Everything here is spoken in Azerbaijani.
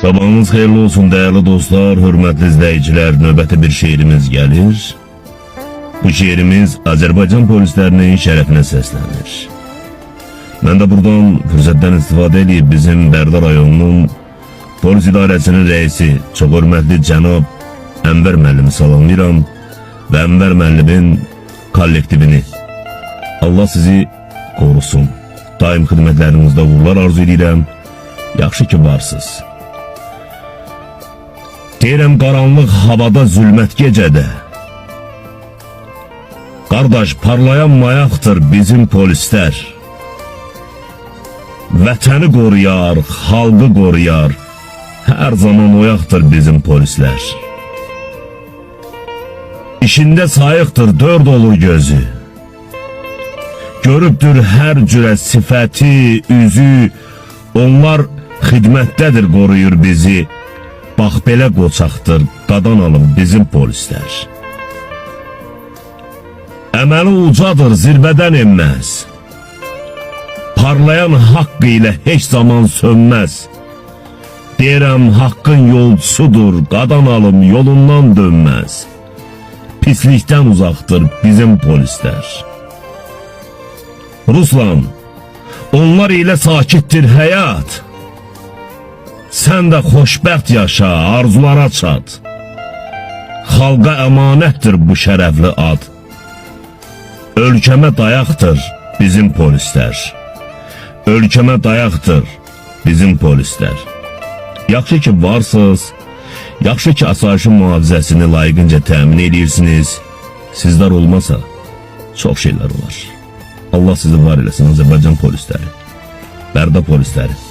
Sabahınız hayırlı olsun değerli dostlar, hürmetli izleyiciler. Növbəti bir şeirimiz gelir. Bu şeirimiz Azerbaycan polislerinin şerefine seslenir. Ben de buradan fırsattan istifade edip bizim Bərdə rayonunun polis idaresinin reisi, çok hürmetli Cənab Ənvər müəllimi salamlayıram ve Ənvər müəllimin kollektivini. Allah sizi korusun. Daim xidmətlərinizdə uğurlar arzu edirəm. Yaxşı ki varsınız. Deyirəm qaranlıq havada zülmət gecədə. Qardaş parlayan mayaqdır bizim polislər. Vətəni qoruyar, xalqı qoruyar. Hər zaman oyaqdır bizim polislər. İşində sayıqdır dörd olur gözü. Görübdür hər cürə sifəti, üzü. Onlar xidmətdədir, qoruyur bizi. Bax belə qoçaqdır, qadan alım bizim polislər. Əməli ucadır, zirvədən enməz. Parlayan haqqı ilə heç zaman sönməz. Deyirəm haqqın yolcusudur, qadan alım yolundan dönməz. Pislikdən uzaqdır bizim polislər. Ruslan, onlar ilə sakittir həyat. Sən də xoşbəxt yaşa, arzulara çat. Xalqa əmanətdir bu şərəfli ad. Ölkəmə dayaqdır bizim polislər. Ölkəmə dayaqdır bizim polislər. Yaxşı ki varsınız, yaxşı ki asayişin mühafizəsini layiqincə təmin edirsiniz. Sizlər olmasa çox şeylər olar. Allah sizi var eləsin Azərbaycan polisləri, Bərdə polisləri.